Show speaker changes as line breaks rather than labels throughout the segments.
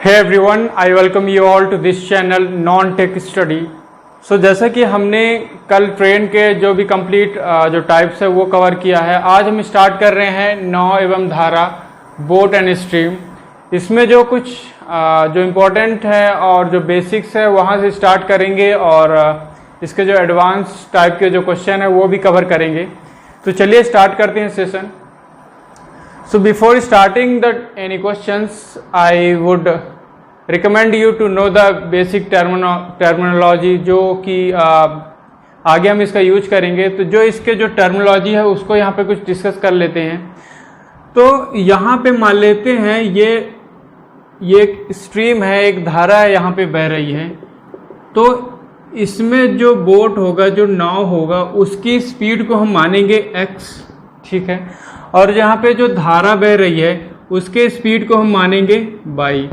Hey everyone, I welcome you all to this channel Non-Tech Study। सो जैसा कि हमने कल ट्रेन के जो भी कंप्लीट जो टाइप्स है वो कवर किया है, आज हम स्टार्ट कर रहे हैं नौ एवं धारा, बोट एंड स्ट्रीम। इसमें जो कुछ जो इम्पोर्टेंट है और जो बेसिक्स है वहाँ से स्टार्ट करेंगे और इसके जो एडवांस टाइप के जो क्वेश्चन है वो भी कवर करेंगे। तो चलिए स्टार्ट करते हैं session. So before starting any questions, I would recommend you to know the basic terminology जो कि आगे हम इसका यूज करेंगे। तो जो इसके जो टर्मिनोलॉजी है उसको यहाँ पे कुछ डिस्कस कर लेते हैं। तो यहाँ पे मान लेते हैं ये एक स्ट्रीम है, एक धारा है, यहाँ पे बह रही है। तो इसमें जो बोट होगा, जो नाव होगा, उसकी स्पीड को हम मानेंगे x, ठीक है। और जहाँ पे जो धारा बह रही है उसके स्पीड को हम मानेंगे y।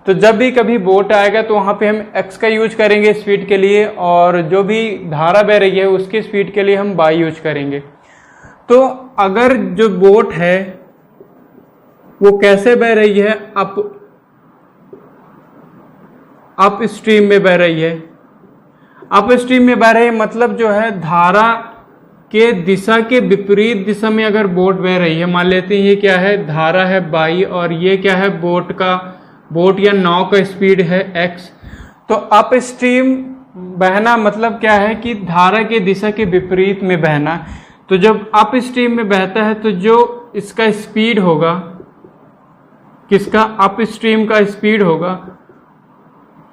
तो जब भी कभी बोट आएगा तो वहाँ पे हम x का यूज करेंगे स्पीड के लिए, और जो भी धारा बह रही है उसके स्पीड के लिए हम y यूज करेंगे। तो अगर जो बोट है वो कैसे बह रही है, अप स्ट्रीम में बह रही है। अप स्ट्रीम में बह रही है मतलब जो है धारा के दिशा के विपरीत दिशा में अगर बोट बह रही है। मान लेते हैं ये क्या है, धारा है y और ये क्या है, बोट या नाव का स्पीड है x। तो अप स्ट्रीम बहना मतलब क्या है कि धारा के दिशा के विपरीत में बहना। तो जब अप स्ट्रीम में बहता है तो जो इसका स्पीड होगा, किसका, अप स्ट्रीम का स्पीड होगा,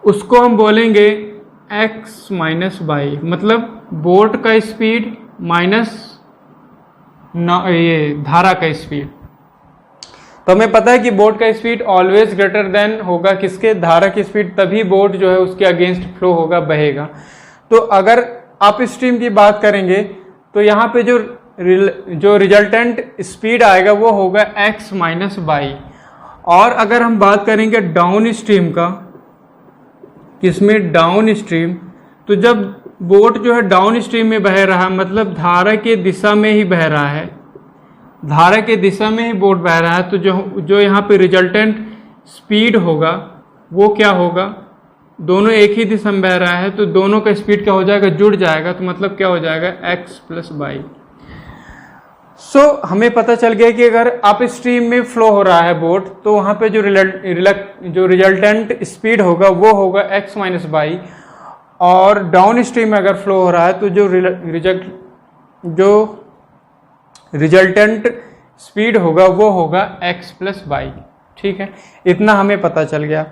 उसको हम बोलेंगे x माइनस y। मतलब बोट का स्पीड माइनस ये धारा का स्पीड। तो हमें पता है कि बोट का स्पीड ऑलवेज ग्रेटर देन होगा किसके, धारा की स्पीड, तभी बोट जो है उसके अगेंस्ट फ्लो होगा, बहेगा। तो अगर अप स्ट्रीम की बात करेंगे तो यहाँ पे जो रिजल्टेंट स्पीड आएगा वो होगा x माइनस y। और अगर हम बात करेंगे डाउन स्ट्रीम का, किसमें, डाउन स्ट्रीम, तो जब बोट जो है डाउन स्ट्रीम में बह रहा है मतलब धारा के दिशा में ही बह रहा है, धारा के दिशा में ही बोट बह रहा है, तो जो यहाँ पे रिजल्टेंट स्पीड होगा वो क्या होगा, दोनों एक ही दिशा में बह रहा है तो दोनों का स्पीड क्या हो जाएगा, जुड़ जाएगा। तो मतलब क्या हो जाएगा, x प्लस y। सो हमें पता चल गया कि अगर अप स्ट्रीम में फ्लो हो रहा है बोट तो वहाँ पे जो रिजल्टेंट स्पीड होगा वो होगा x माइनस y। और डाउन स्ट्रीम में अगर फ्लो हो रहा है तो जो रिजल्टेंट स्पीड होगा वो होगा x प्लस y, ठीक है। इतना हमें पता चल गया।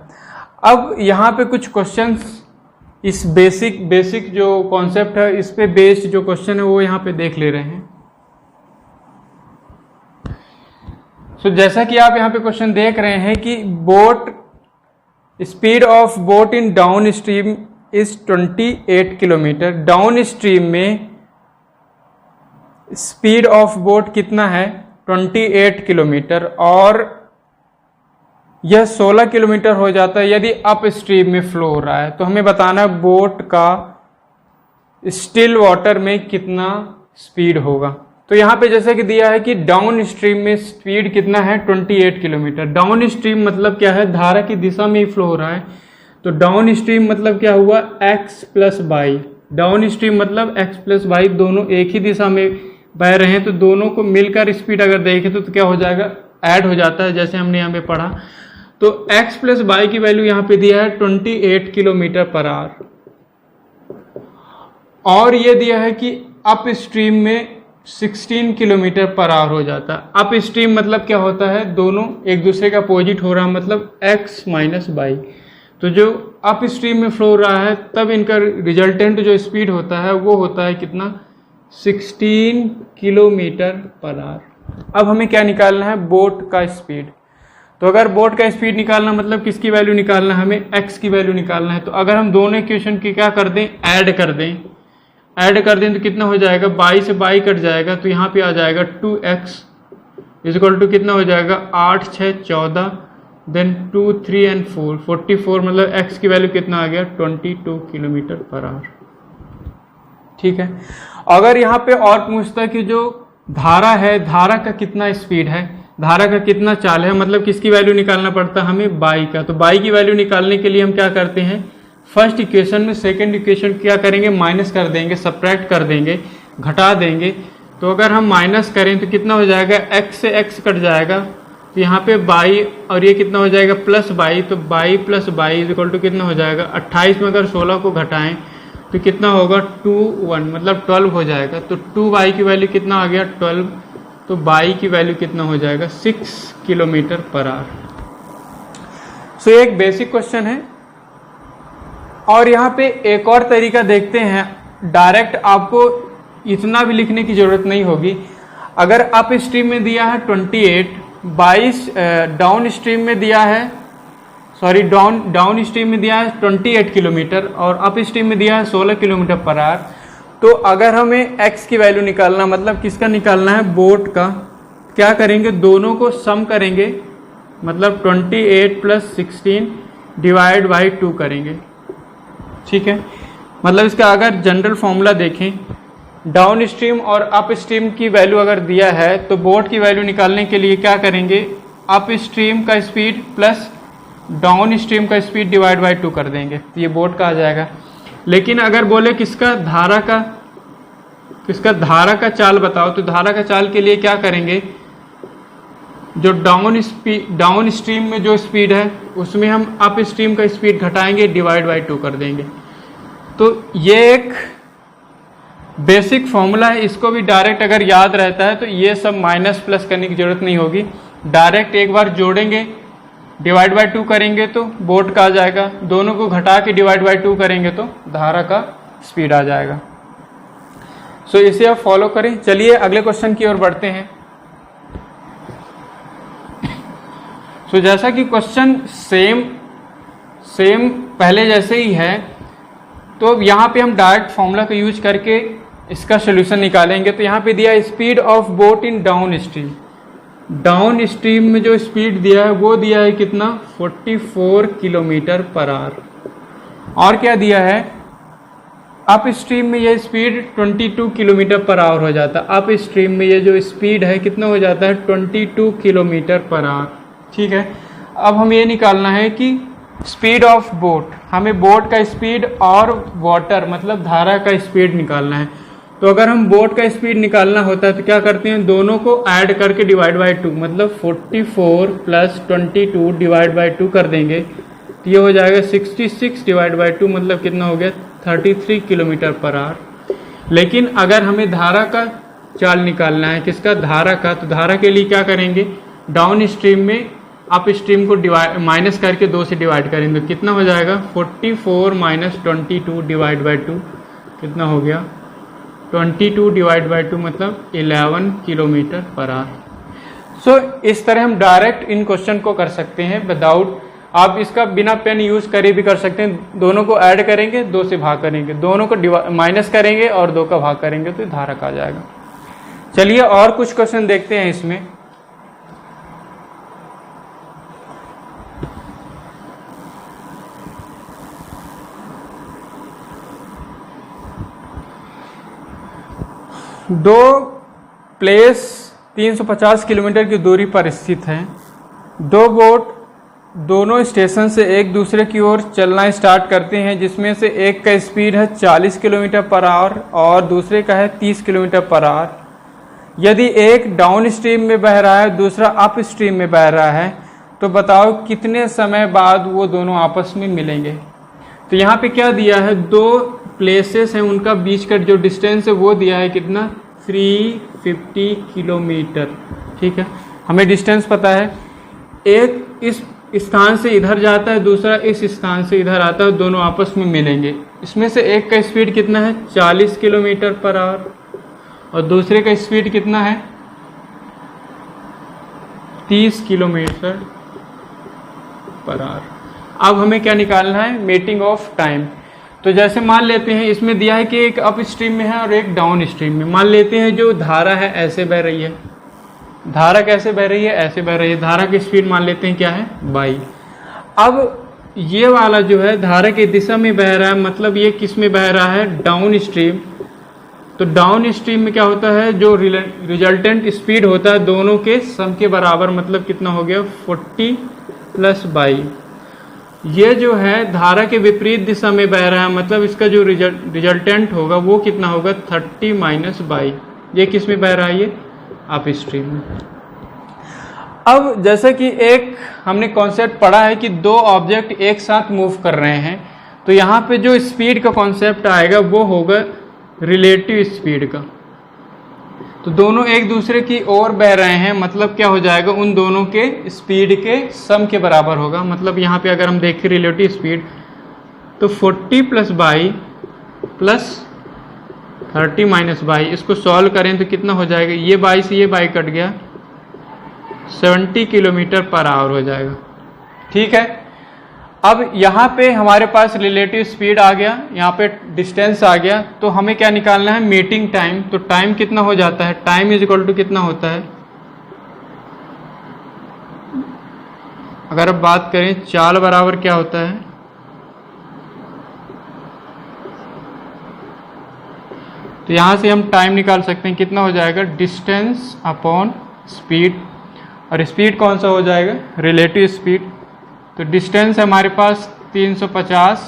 अब यहाँ पे कुछ क्वेश्चंस, इस बेसिक जो कॉन्सेप्ट है इस पे बेस्ड जो क्वेश्चन है वो यहाँ पे देख ले रहे हैं। सो जैसा कि आप यहाँ पे क्वेश्चन देख रहे हैं कि boat speed of boat in down stream is 28 kilometre. Down stream में स्पीड ऑफ बोट कितना है, 28 किलोमीटर, और यह 16 किलोमीटर हो जाता है यदि अप स्ट्रीम में फ्लो हो रहा है। तो हमें बताना है बोट का स्टिल वाटर में कितना स्पीड होगा। तो यहाँ पे जैसे कि दिया है कि डाउन स्ट्रीम में स्पीड कितना है, 28 किलोमीटर। डाउन स्ट्रीम मतलब क्या है, धारा की दिशा में ही फ्लो हो रहा है। तो डाउन स्ट्रीम मतलब क्या हुआ, x plus y। Down stream मतलब x प्लस y, दोनों एक ही दिशा में बह रहे हैं तो दोनों को मिलकर स्पीड अगर देखें तो क्या हो जाएगा, ऐड हो जाता है, जैसे हमने यहाँ पे पढ़ा। तो x प्लस y की वैल्यू यहाँ पे दिया है 28 किलोमीटर पर आवर। और ये दिया है कि अप स्ट्रीम में 16 किलोमीटर पर आवर हो जाता है। अप स्ट्रीम मतलब क्या होता है, दोनों एक दूसरे का अपोजिट हो रहा है, मतलब x माइनस y। तो जो अप स्ट्रीम में फ्लो हो रहा है तब इनका रिजल्टेंट जो स्पीड होता है वो होता है कितना, 16 किलोमीटर पर आवर। अब हमें क्या निकालना है, बोट का स्पीड। तो अगर बोट का स्पीड निकालना मतलब किसकी वैल्यू निकालना है, हमें x की वैल्यू निकालना है। तो अगर हम दोनों इक्वेशन की क्या कर दें, ऐड कर दें तो कितना हो जाएगा, y से y कट जाएगा तो यहाँ पे आ जाएगा 2x इक्वल टू कितना हो जाएगा, 8 6 14, देन 2 3 एंड 4 44, मतलब x की वैल्यू कितना आ गया, 22 किलोमीटर पर आवर, ठीक है। अगर यहाँ पे और पूछता है कि जो धारा है, धारा का कितना स्पीड है, धारा का कितना चाल है, मतलब किसकी वैल्यू निकालना पड़ता है हमें, बाई का। तो बाई की वैल्यू निकालने के लिए हम क्या करते हैं, फर्स्ट इक्वेशन में सेकंड इक्वेशन क्या करेंगे, माइनस कर देंगे, सब्ट्रैक्ट कर देंगे, घटा देंगे। तो अगर हम माइनस करें तो कितना हो जाएगा, x से x कट जाएगा, तो यहाँ पे बाई और ये कितना हो जाएगा, प्लस बाई। तो बाई प्लस बाई इज इक्वल टू कितना हो जाएगा, 28 में अगर 16 को घटाएं तो कितना होगा, 2 1 मतलब 12 हो जाएगा। तो 2 बाई की वैल्यू कितना आ गया, 12। तो बाई की वैल्यू कितना हो जाएगा, 6 किलोमीटर पर आवर। सो एक बेसिक क्वेश्चन है। और यहाँ पे एक और तरीका देखते हैं, डायरेक्ट आपको इतना भी लिखने की जरूरत नहीं होगी। अगर अप स्ट्रीम में दिया है 28, 22 डाउन स्ट्रीम में दिया है, सॉरी डाउन स्ट्रीम में दिया है 28 किलोमीटर और अप स्ट्रीम में दिया है 16 किलोमीटर पर आवर। तो अगर हमें x की वैल्यू निकालना, मतलब किसका निकालना है, बोट का, क्या करेंगे, दोनों को सम करेंगे, मतलब 28 + 16 डिवाइड बाई 2 करेंगे। ठीक है, मतलब इसका अगर जनरल फॉर्मूला देखें, डाउन स्ट्रीम और अप स्ट्रीम की वैल्यू अगर दिया है तो बोट की वैल्यू निकालने के लिए क्या करेंगे, अप स्ट्रीम का स्पीड प्लस डाउन स्ट्रीम का स्पीड डिवाइड बाई 2 कर देंगे, तो ये बोट का आ जाएगा। लेकिन अगर बोले किसका धारा का चाल बताओ, तो धारा का चाल के लिए क्या करेंगे, जो डाउन स्ट्रीम में जो स्पीड है उसमें हम अप स्ट्रीम का स्पीड घटाएंगे, डिवाइड बाई 2 कर देंगे। तो ये एक बेसिक फॉर्मूला है, इसको भी डायरेक्ट अगर याद रहता है तो ये सब माइनस प्लस करने की जरूरत नहीं होगी, डायरेक्ट एक बार जोड़ेंगे, डिवाइड बाई 2 करेंगे तो बोट का आ जाएगा, दोनों को घटा के डिवाइड बाई 2 करेंगे तो धारा का स्पीड आ जाएगा। सो इसे आप फॉलो करें। चलिए अगले क्वेश्चन की ओर बढ़ते हैं। सो जैसा कि क्वेश्चन सेम पहले जैसे ही है, तो यहाँ पे हम डायरेक्ट फॉर्मूला का यूज करके इसका सोल्यूशन निकालेंगे। तो यहाँ पे दिया speed of boat in down stream, down stream में जो स्पीड दिया है वो दिया है कितना, 44 किलोमीटर पर आवर। और क्या दिया है, अप स्ट्रीम में ये स्पीड 22 किलोमीटर पर आवर हो जाता है, अप स्ट्रीम में ये जो स्पीड है कितना हो जाता है, 22 किलोमीटर पर आवर। ठीक है, अब हमें ये निकालना है कि स्पीड ऑफ बोट, हमें बोट का स्पीड और वाटर मतलब धारा का स्पीड निकालना है। तो अगर हम बोट का स्पीड निकालना होता है तो क्या करते हैं, दोनों को ऐड करके डिवाइड बाई 2, मतलब 44 + 22 डिवाइड बाई 2 कर देंगे, तो ये हो जाएगा 66 डिवाइड बाई 2, मतलब कितना हो गया, 33 किलोमीटर पर आवर। लेकिन अगर हमें धारा का चाल निकालना है, किसका, धारा का, तो धारा के लिए क्या करेंगे, डाउन स्ट्रीम में अप स्ट्रीम को माइनस करके 2 से डिवाइड करेंगे, तो कितना हो जाएगा, 44 - 22 डिवाइड बाई 2 कितना हो गया, 22 डिवाइड बाई 2 मतलब 11 किलोमीटर पर आवर। सो इस तरह हम डायरेक्ट इन क्वेश्चन को कर सकते हैं विदाउट, आप इसका बिना पेन यूज करे भी कर सकते हैं। दोनों को ऐड करेंगे, 2 से भाग करेंगे, दोनों को माइनस करेंगे और 2 का भाग करेंगे तो धारा का आ जाएगा। चलिए और कुछ क्वेश्चन देखते हैं इसमें। दो प्लेस 350 किलोमीटर की दूरी पर स्थित हैं। दो बोट दोनों स्टेशन से एक दूसरे की ओर चलना स्टार्ट करते हैं, जिसमें से एक का स्पीड है 40 किलोमीटर पर आवर और दूसरे का है 30 किलोमीटर पर आवर। यदि एक डाउन स्ट्रीम में बह रहा है, दूसरा अप स्ट्रीम में बह रहा है, तो बताओ कितने समय बाद वो दोनों आपस में मिलेंगे। तो यहाँ पे क्या दिया है, दो प्लेसेस हैं, उनका बीच का जो डिस्टेंस है वो दिया है कितना, 350 किलोमीटर। ठीक है, हमें डिस्टेंस पता है, एक इस स्थान से इधर जाता है, दूसरा इस स्थान से इधर आता है, दोनों आपस में मिलेंगे। इसमें से एक का स्पीड कितना है, 40 किलोमीटर पर आवर और दूसरे का स्पीड कितना है, 30 किलोमीटर पर आवर। अब हमें क्या निकालना है, मीटिंग ऑफ टाइम। तो जैसे मान लेते हैं इसमें दिया है कि एक अप स्ट्रीम में है और एक डाउन स्ट्रीम में। मान लेते हैं जो धारा है ऐसे बह रही है, धारा कैसे बह रही है, ऐसे बह रही है, धारा की स्पीड मान लेते हैं क्या है, बाई। अब ये वाला जो है धारा की दिशा में बह रहा है, मतलब ये किस में बह रहा है, डाउन स्ट्रीम। तो डाउन स्ट्रीम में क्या होता है, जो रिजल्टेंट स्पीड होता है दोनों के सम के बराबर, मतलब कितना हो गया 40 + 22। ये जो है धारा के विपरीत दिशा में बह रहा है, मतलब इसका जो रिजल्टेंट होगा वो कितना होगा 30 - 22। ये किस में बह रहा है, ये अप स्ट्रीम में। अब जैसे कि एक हमने कॉन्सेप्ट पढ़ा है कि दो ऑब्जेक्ट एक साथ मूव कर रहे हैं, तो यहाँ पे जो स्पीड का कॉन्सेप्ट आएगा वो होगा रिलेटिव स्पीड का। तो दोनों एक दूसरे की ओर बह रहे हैं, मतलब क्या हो जाएगा, उन दोनों के स्पीड के सम के बराबर होगा। मतलब यहाँ पे अगर हम देखें रिलेटिव स्पीड, तो 40 + 22 + 30 - 22, इसको सॉल्व करें तो कितना हो जाएगा, ये 22 से ये 22 कट गया, 70 km/h हो जाएगा। ठीक है, अब यहाँ पे हमारे पास रिलेटिव स्पीड आ गया, यहाँ पे डिस्टेंस आ गया, तो हमें क्या निकालना है, मीटिंग टाइम। तो टाइम कितना हो जाता है, टाइम = कितना होता है, अगर अब बात करें चाल बराबर क्या होता है, तो यहाँ से हम टाइम निकाल सकते हैं, कितना हो जाएगा, डिस्टेंस अपॉन स्पीड। और स्पीड कौन सा हो जाएगा, रिलेटिव स्पीड। तो डिस्टेंस है हमारे पास 350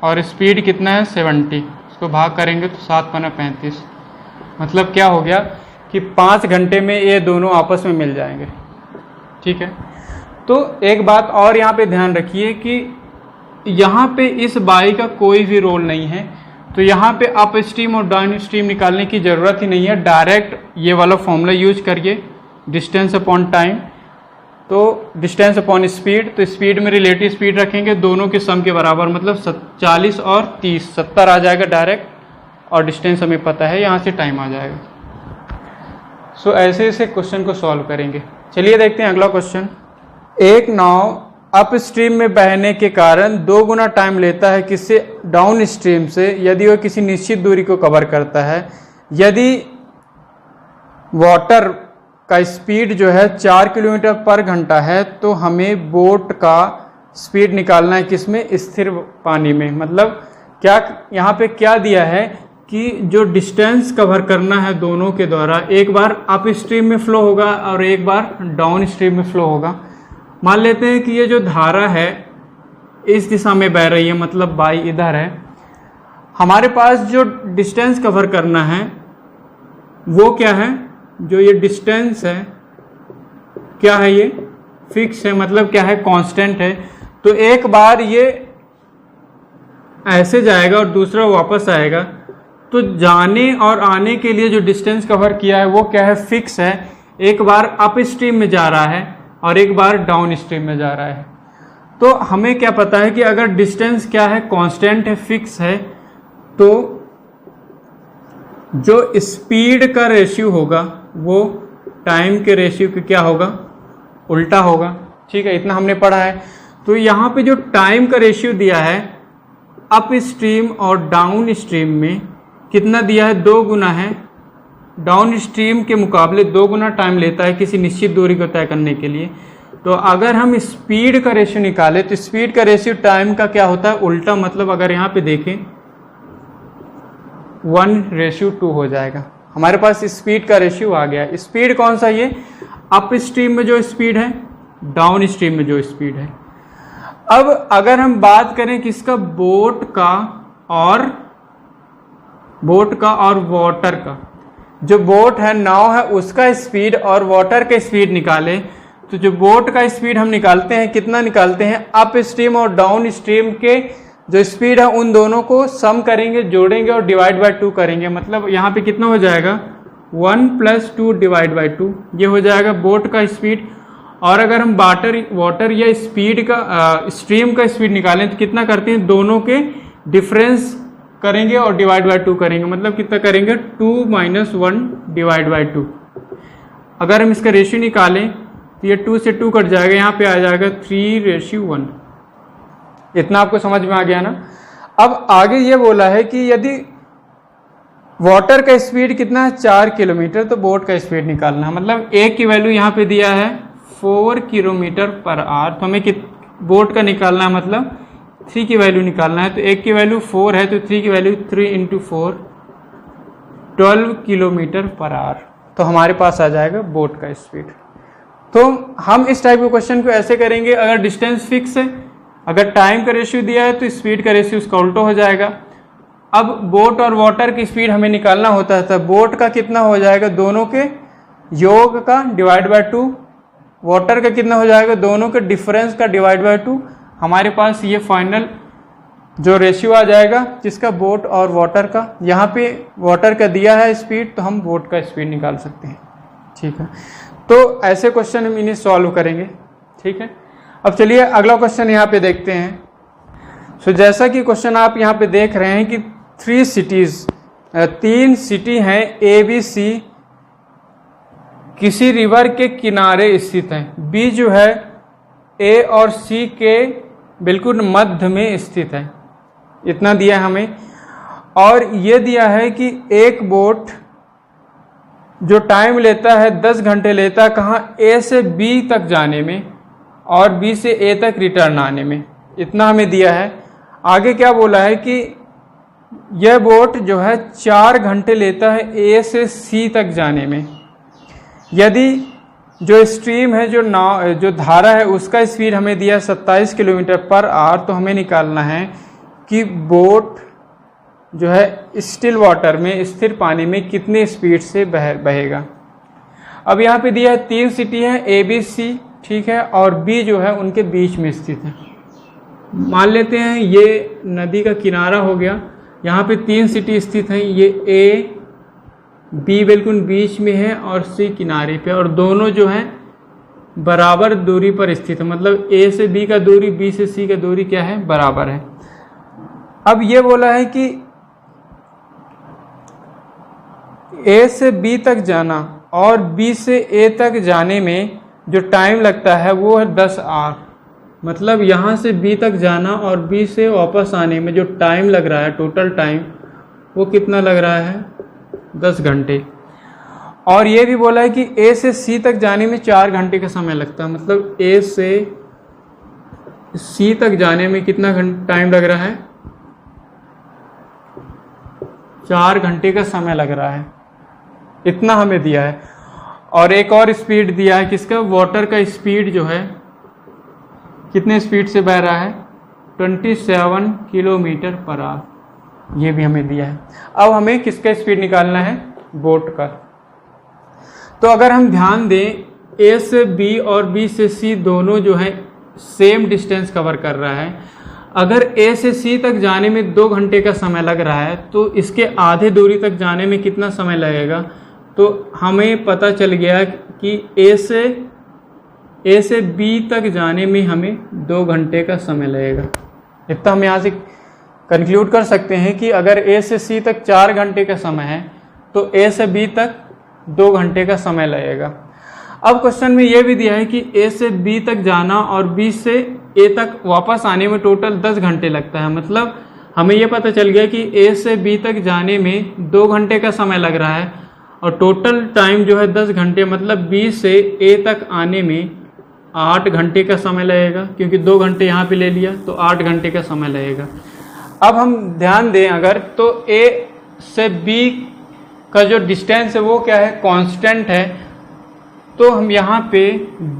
और स्पीड कितना है 70, इसको भाग करेंगे तो 7 × 35, मतलब क्या हो गया कि 5 घंटे में ये दोनों आपस में मिल जाएंगे। ठीक है, तो एक बात और यहाँ पे ध्यान रखिए कि यहाँ पे इस बाई का कोई भी रोल नहीं है, तो यहाँ पे अप स्ट्रीम और डाउन स्ट्रीम निकालने की ज़रूरत ही नहीं है, डायरेक्ट ये वाला फॉर्मूला यूज करिए, डिस्टेंस अपॉन टाइम, तो डिस्टेंस अपॉन स्पीड, तो स्पीड में रिलेटिव स्पीड रखेंगे दोनों के सम के बराबर, मतलब 40 और 30 70 आ जाएगा डायरेक्ट, और डिस्टेंस हमें पता है, यहाँ से टाइम आ जाएगा। सो ऐसे ऐसे क्वेश्चन को सॉल्व करेंगे। चलिए देखते हैं अगला क्वेश्चन। एक नाव अप स्ट्रीम में बहने के कारण 2 गुना टाइम लेता है किससे, डाउन स्ट्रीम से, यदि वह किसी निश्चित दूरी को कवर करता है। यदि वाटर का स्पीड जो है 4 km/घंटा है, तो हमें बोट का स्पीड निकालना है किसमें, स्थिर पानी में। मतलब क्या यहाँ पे क्या दिया है कि जो डिस्टेंस कवर करना है दोनों के द्वारा, एक बार अप स्ट्रीम में फ्लो होगा और एक बार डाउन स्ट्रीम में फ्लो होगा। मान लेते हैं कि ये जो धारा है इस दिशा में बह रही है, मतलब बाई इधर है, हमारे पास जो डिस्टेंस कवर करना है वो क्या है, जो ये डिस्टेंस है क्या है, ये फिक्स है, मतलब क्या है, कांस्टेंट है। तो एक बार ये ऐसे जाएगा और दूसरा वापस आएगा, तो जाने और आने के लिए जो डिस्टेंस कवर किया है वो क्या है, फिक्स है। एक बार अप स्ट्रीम में जा रहा है और एक बार डाउन स्ट्रीम में जा रहा है। तो हमें क्या पता है कि अगर डिस्टेंस क्या है, कांस्टेंट है, फिक्स है, तो जो स्पीड का रेशियो होगा वो टाइम के रेशियो के क्या होगा, उल्टा होगा। ठीक है, इतना हमने पढ़ा है। तो यहाँ पे जो टाइम का रेशियो दिया है अप स्ट्रीम और डाउन स्ट्रीम में कितना दिया है, 2 गुना है। डाउन स्ट्रीम के मुकाबले 2 गुना टाइम लेता है किसी निश्चित दूरी को तय करने के लिए। तो अगर हम स्पीड का रेशियो निकालें तो स्पीड का रेशियो टाइम का क्या होता है, उल्टा। मतलब अगर यहाँ पे देखें 1:2 हो जाएगा। हमारे पास स्पीड का रेशियो आ गया। स्पीड कौन सा, ये अप स्ट्रीम में जो स्पीड है, डाउन स्ट्रीम में जो स्पीड है। अब अगर हम बात करें किसका, बोट का और वाटर का, जो बोट है, नाव है, उसका स्पीड और वाटर का स्पीड निकाले, तो जो बोट का स्पीड हम निकालते हैं, कितना निकालते हैं, अप स्ट्रीम और डाउन स्ट्रीम के जो स्पीड है उन दोनों को सम करेंगे, जोड़ेंगे और डिवाइड बाय 2 करेंगे। मतलब यहाँ पे कितना हो जाएगा, 1 + 2 / 2, ये हो जाएगा बोट का स्पीड। और अगर हम वाटर या स्पीड का स्ट्रीम का स्पीड निकालें तो कितना करते हैं, दोनों के डिफरेंस करेंगे और डिवाइड बाय 2 करेंगे। मतलब कितना करेंगे, 2 - 1 / 2। अगर हम इसका रेशियो निकालें तो ये 2 से 2 कट जाएगा, यहाँ पे आ जाएगा 3:1। इतना आपको समझ में आ गया ना। अब आगे ये बोला है कि यदि वाटर का स्पीड कितना है, 4 किलोमीटर, तो बोट का स्पीड निकालना है। मतलब ए की वैल्यू यहाँ पे दिया है 4 km/h, तो हमें बोट का निकालना है, मतलब 3 की वैल्यू निकालना है। तो एक की वैल्यू 4 है तो 3 की वैल्यू 3 × 4 12 किलोमीटर पर आवर, तो हमारे पास आ जाएगा बोट का स्पीड। तो हम इस टाइप के क्वेश्चन को ऐसे करेंगे, अगर डिस्टेंस फिक्स है, अगर टाइम का रेशियो दिया है तो स्पीड का रेशियो उसका उल्टा हो जाएगा। अब बोट और वाटर की स्पीड हमें निकालना होता है, तो बोट का कितना हो जाएगा, दोनों के योग का डिवाइड बाय 2, वाटर का कितना हो जाएगा, दोनों के डिफरेंस का डिवाइड बाय 2। हमारे पास ये फाइनल जो रेशियो आ जाएगा जिसका बोट और वाटर का, यहाँ पे वाटर का दिया है स्पीड तो हम बोट का स्पीड निकाल सकते हैं। ठीक है, तो ऐसे क्वेश्चन हम इन्हें सॉल्व करेंगे। ठीक है, अब चलिए अगला क्वेश्चन यहाँ पे देखते हैं। सो जैसा कि क्वेश्चन आप यहाँ पे देख रहे हैं कि 3 सिटीज़, 3 सिटी हैं ABC किसी रिवर के किनारे स्थित हैं। B जो है A और C के बिल्कुल मध्य में स्थित है, इतना दिया है हमें। और ये दिया है कि एक बोट जो टाइम लेता है 10 घंटे लेता है, कहाँ, A से B तक जाने में और B से A तक रिटर्न आने में, इतना हमें दिया है। आगे क्या बोला है कि यह बोट जो है 4 घंटे लेता है A से C तक जाने में। यदि जो स्ट्रीम है, जो धारा है, उसका स्पीड हमें दिया 27 किलोमीटर पर आवर, तो हमें निकालना है कि बोट जो है स्टिल वाटर में, स्थिर पानी में कितने स्पीड से बहेगा। अब यहाँ पे दिया है 3 सिटी है ABC, ठीक है, और B जो है उनके बीच में स्थित है। मान लेते हैं ये नदी का किनारा हो गया, यहाँ पे 3 सिटी स्थित हैं, ये A B बिल्कुल बीच में है और C किनारे पे, और दोनों जो हैं बराबर दूरी पर स्थित है, मतलब A से B का दूरी, B से C का दूरी क्या है, बराबर है। अब ये बोला है कि A से B तक जाना और B से A तक जाने में जो टाइम लगता है वो है 10 आवर, मतलब यहाँ से B तक जाना और B से वापस आने में जो टाइम लग रहा है, टोटल टाइम वो कितना लग रहा है, 10 घंटे। और ये भी बोला है कि A से C तक जाने में 4 घंटे का समय लगता है, मतलब A से C तक जाने में कितना टाइम लग रहा है, 4 घंटे का समय लग रहा है, इतना हमें दिया है। और एक और स्पीड दिया है किसका, वाटर का स्पीड जो है कितने स्पीड से बह रहा है, 27 किलोमीटर पर आवर, ये भी हमें दिया है। अब हमें किसका स्पीड निकालना है, बोट का। तो अगर हम ध्यान दें, A से B और B से C दोनों जो है सेम डिस्टेंस कवर कर रहा है। अगर A से C तक जाने में 2 घंटे का समय लग रहा है, तो इसके आधे दूरी तक जाने में कितना समय लगेगा, तो हमें पता चल गया कि A से B तक जाने में हमें 2 घंटे का समय लगेगा। इतना हम यहाँ से कंक्लूड कर सकते हैं कि अगर A से C तक 4 घंटे का समय है, तो A से B तक 2 घंटे का समय लगेगा। अब क्वेश्चन में यह भी दिया है कि A से B तक जाना और B से A तक वापस आने में टोटल 10 घंटे लगता है, मतलब हमें यह पता चल गया कि A से B तक जाने में 2 घंटे का समय लग रहा है और टोटल टाइम जो है 10 घंटे, मतलब B से A तक आने में 8 घंटे का समय लगेगा, क्योंकि 2 घंटे यहाँ पे ले लिया तो 8 घंटे का समय लगेगा। अब हम ध्यान दें अगर, तो A से B का जो डिस्टेंस है वो क्या है, कांस्टेंट है, तो हम यहाँ पे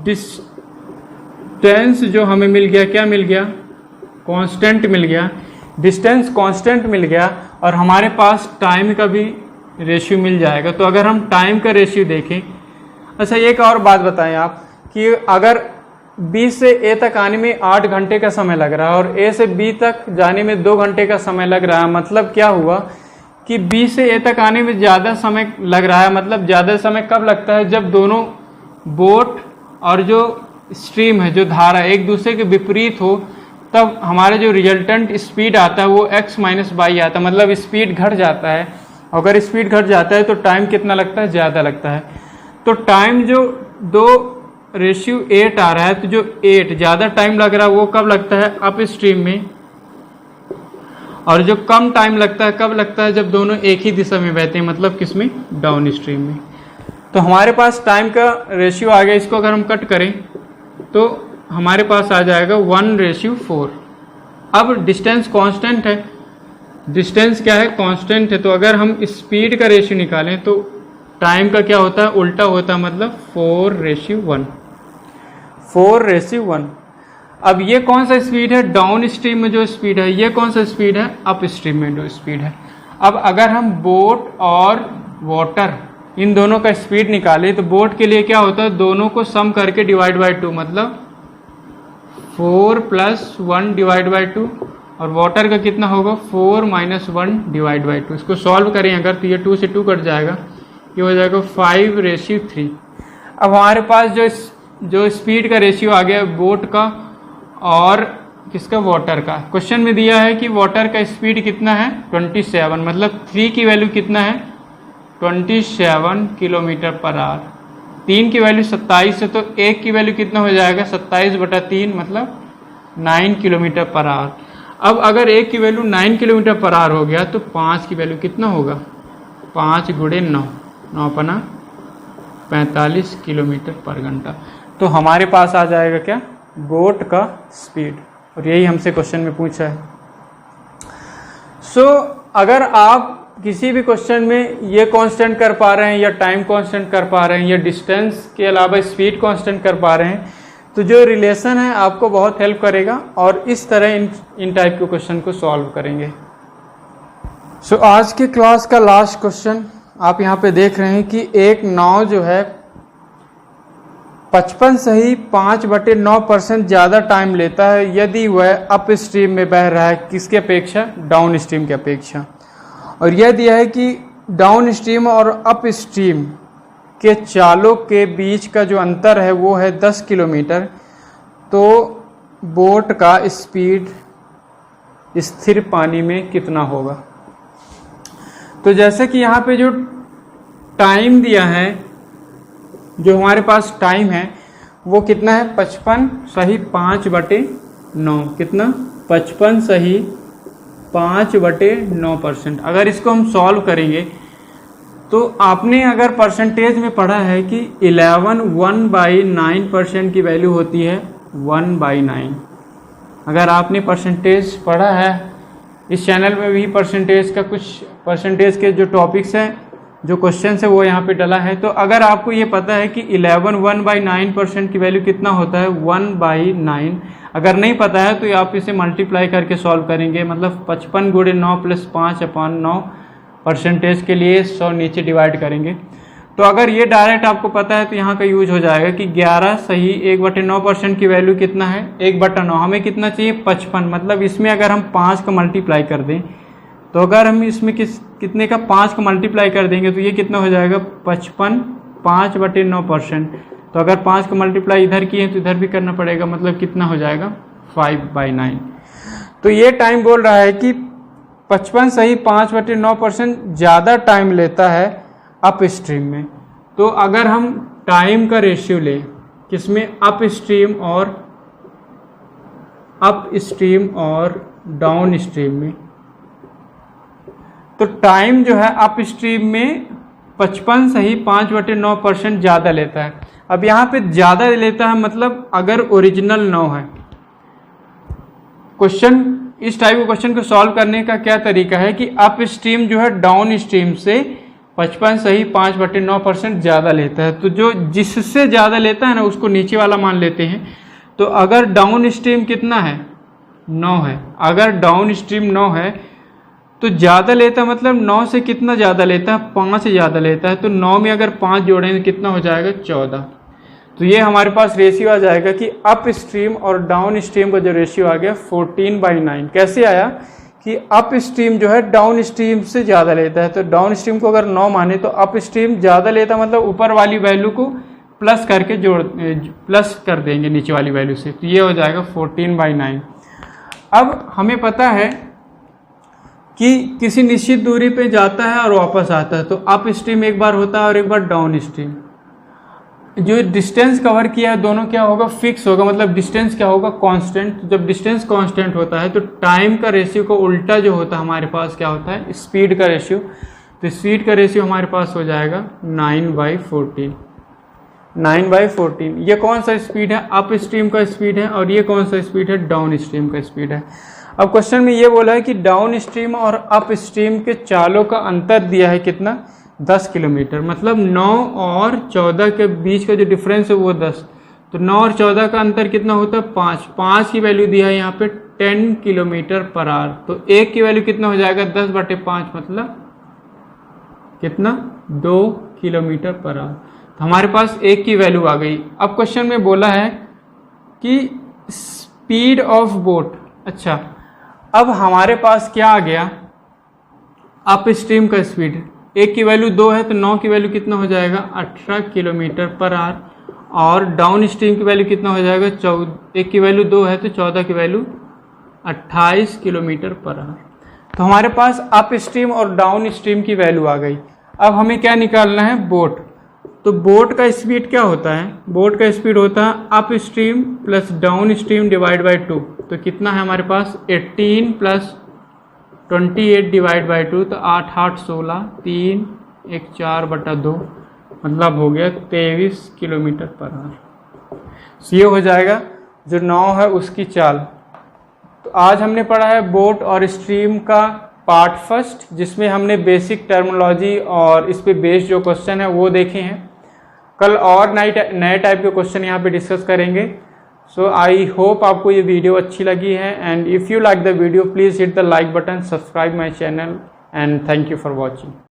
डिस्टेंस जो हमें मिल गया, क्या मिल गया, कांस्टेंट मिल गया, डिस्टेंस कांस्टेंट मिल गया, और हमारे पास टाइम का भी रेशियो मिल जाएगा। तो अगर हम टाइम का रेशियो देखें, अच्छा एक और बात बताएं आप कि अगर B से A तक आने में 8 घंटे का समय लग रहा है और A से B तक जाने में 2 घंटे का समय लग रहा है, मतलब क्या हुआ कि B से A तक आने में ज़्यादा समय लग रहा है। मतलब ज़्यादा समय कब लगता है, जब दोनों बोट और जो स्ट्रीम है, जो धारा एक दूसरे के विपरीत हो, तब हमारा जो रिजल्टेंट स्पीड आता है वो x माइनस बाई आता है, मतलब स्पीड घट जाता है। अगर स्पीड घट जाता है तो टाइम कितना लगता है, ज़्यादा लगता है। तो टाइम जो 2:8 आ रहा है, तो जो 8 ज़्यादा टाइम लग रहा है वो कब लगता है, अप स्ट्रीम में, और जो कम टाइम लगता है कब लगता है, जब दोनों एक ही दिशा में बहते हैं, मतलब किसमें, डाउन स्ट्रीम में। तो हमारे पास टाइम का रेशियो आ गया, इसको अगर हम कट करें तो हमारे पास आ जाएगा 1:4। अब डिस्टेंस कांस्टेंट है, डिस्टेंस क्या है, कांस्टेंट है, तो अगर हम स्पीड का रेशियो निकालें तो टाइम का क्या होता है, उल्टा होता है, मतलब 4:1। 4:1। अब ये कौन सा स्पीड है, डाउन स्ट्रीम में जो स्पीड है, ये कौन सा स्पीड है, अप स्ट्रीम में जो स्पीड है। अब अगर हम बोट और वाटर इन दोनों का स्पीड निकालें तो बोट के लिए क्या होता है, दोनों को सम करके डिवाइड बाय 2, मतलब 4 + 1 डिवाइड बाय 2, और वाटर का कितना होगा 4 - 1 डिवाइड बाय 2। इसको सॉल्व करें अगर तो ये 2 से 2 कट जाएगा, ये हो जाएगा 5:3। अब हमारे पास जो स्पीड का रेशियो आ गया बोट का और किसका, वाटर का। क्वेश्चन में दिया है कि वाटर का स्पीड कितना है 27, मतलब 3 की वैल्यू कितना है 27 km/h। 3 की वैल्यू 27 है तो 1 की वैल्यू कितना हो जाएगा 27/3, मतलब 9 km/h। अब अगर 1 की वैल्यू 9 km/h हो गया तो 5 की वैल्यू कितना होगा, 5 × 9, 9 × 5 45 km/h। तो हमारे पास आ जाएगा क्या, बोट का स्पीड, और यही हमसे क्वेश्चन में पूछा है। अगर आप किसी भी क्वेश्चन में ये कांस्टेंट कर पा रहे हैं या टाइम कांस्टेंट कर पा रहे हैं या डिस्टेंस के अलावा स्पीड कांस्टेंट कर पा रहे हैं तो जो रिलेशन है आपको बहुत हेल्प करेगा, और इस तरह इन टाइप के क्वेश्चन को सॉल्व करेंगे। आज के क्लास का लास्ट क्वेश्चन आप यहाँ पे देख रहे हैं कि एक नाव जो है 55 सही 5/9% ज़्यादा टाइम लेता है यदि वह अप स्ट्रीम में बह रहा है, किसके अपेक्षा, डाउन स्ट्रीम के अपेक्षा। और यह दिया है कि डाउन स्ट्रीम और अप स्ट्रीम के चालों के बीच का जो अंतर है वो है 10 किलोमीटर, तो बोट का स्पीड स्थिर पानी में कितना होगा। तो जैसे कि यहाँ पे जो टाइम दिया है, जो हमारे पास टाइम है वो कितना है 55 सही 5/9, कितना 55 सही 5/9%। अगर इसको हम सॉल्व करेंगे तो आपने अगर परसेंटेज में पढ़ा है कि 11 1/9% की वैल्यू होती है 1/9। अगर आपने परसेंटेज पढ़ा है, इस चैनल में भी परसेंटेज का कुछ परसेंटेज के जो टॉपिक्स हैं, जो क्वेश्चन है वो यहाँ पे डला है। तो अगर आपको ये पता है कि 11 1/9% की वैल्यू कितना होता है 1/9, अगर नहीं पता है तो आप इसे मल्टीप्लाई करके सॉल्व करेंगे, मतलब 55 × 9 + 5/9 परसेंटेज के लिए 100 नीचे डिवाइड करेंगे। तो अगर ये डायरेक्ट आपको पता है तो यहाँ का यूज हो जाएगा कि 11 सही 1/9% की वैल्यू कितना है 1/9, हमें कितना चाहिए 55, मतलब इसमें अगर हम 5 का मल्टीप्लाई कर दें तो अगर हम इसमें कितने का 5 का मल्टीप्लाई कर देंगे तो ये कितना हो जाएगा 55 5/9%। तो अगर 5 का मल्टीप्लाई इधर किए तो इधर भी करना पड़ेगा, मतलब कितना हो जाएगा 5/9। तो ये टाइम बोल रहा है कि 55 सही 5/9% ज़्यादा टाइम लेता है अप स्ट्रीम में। तो अगर हम टाइम का रेशियो लें किसमें, अप स्ट्रीम और डाउन स्ट्रीम में, तो टाइम जो है अप स्ट्रीम में 55 सही 5/9% ज़्यादा लेता है। अब यहाँ पे ज़्यादा लेता है मतलब अगर ओरिजिनल 9 है। क्वेश्चन, इस टाइप के क्वेश्चन को सॉल्व करने का क्या तरीका है कि अप स्ट्रीम जो है डाउन स्ट्रीम से 55 सही 5/9% ज़्यादा लेता है, तो जो जिससे ज़्यादा लेता है ना उसको नीचे वाला मान लेते हैं। तो अगर डाउन स्ट्रीम कितना है 9 है, अगर डाउन स्ट्रीम 9 है तो ज़्यादा लेता है, मतलब 9 से कितना ज़्यादा लेता है 5 से ज़्यादा लेता है। तो 9 में अगर 5 जोड़ें तो कितना हो जाएगा 14। तो ये हमारे पास रेशियो आ जाएगा कि अप स्ट्रीम और डाउन स्ट्रीम का जो रेशियो आ गया 14/9। कैसे आया कि अप स्ट्रीम जो है डाउन स्ट्रीम से ज़्यादा लेता है, तो डाउन स्ट्रीम को अगर 9 माने तो अप स्ट्रीम ज़्यादा लेता है, मतलब ऊपर वाली वैल्यू को प्लस करके प्लस कर देंगे नीचे वाली वैल्यू से, तो ये हो जाएगा 14/9। अब हमें पता है कि किसी निश्चित दूरी पे जाता है और वापस आता है, तो अप स्ट्रीम एक बार होता है और एक बार डाउन स्ट्रीम। जो डिस्टेंस कवर किया है दोनों क्या होगा, फिक्स होगा, मतलब डिस्टेंस क्या होगा कांस्टेंट। जब डिस्टेंस कांस्टेंट होता है तो टाइम का रेशियो को उल्टा जो होता है हमारे पास क्या होता है स्पीड का रेशियो। तो स्पीड का रेशियो हमारे पास हो जाएगा 9/14। 9/14 ये कौन सा स्पीड है, अप स्ट्रीम का स्पीड है, और ये कौन सा स्पीड है डाउन स्ट्रीम का स्पीड है। अब क्वेश्चन में ये बोला है कि डाउन स्ट्रीम और अप स्ट्रीम के चालों का अंतर दिया है कितना, 10 किलोमीटर। मतलब 9 और 14 के बीच का जो डिफरेंस है वो 10, तो 9 और 14 का अंतर कितना होता है, 5। 5 की वैल्यू दिया है यहाँ पे 10 किलोमीटर पर आवर, तो 1 की वैल्यू कितना हो जाएगा, 10/5, मतलब कितना, 2 किलोमीटर पर आवर। तो हमारे पास 1 की वैल्यू आ गई। अब क्वेश्चन में बोला है कि स्पीड ऑफ बोट। अच्छा, अब हमारे पास क्या आ गया, अप स्ट्रीम का स्पीड। 1 की वैल्यू 2 है तो 9 की वैल्यू कितना हो जाएगा, 18 किलोमीटर पर आवर। और डाउन स्ट्रीम की वैल्यू कितना हो जाएगा, 1 की वैल्यू 2 है तो 14 की वैल्यू 28 किलोमीटर पर आवर। तो हमारे पास अप स्ट्रीम और डाउन स्ट्रीम की वैल्यू आ गई। अब हमें क्या निकालना है, बोट। तो बोट का स्पीड क्या होता है, बोट का स्पीड होता है up stream plus down stream divide by 2। तो कितना है हमारे पास, 18 प्लस 28 डिवाइड बाई 2, तो 8 8 16, 3 1 4/2, मतलब हो गया 23 किलोमीटर पर आवर। ये हो जाएगा जो 9 है उसकी चाल। तो आज हमने पढ़ा है बोट और स्ट्रीम का पार्ट फर्स्ट, जिसमें हमने बेसिक टर्मिनोलॉजी और इस पे बेस्ड जो क्वेश्चन है वो देखे हैं। कल और नए टाइप के क्वेश्चन यहाँ पे डिस्कस करेंगे। सो आई होप आपको ये वीडियो अच्छी लगी है, and if you like the video please hit the like button, subscribe my channel, and thank you for watching.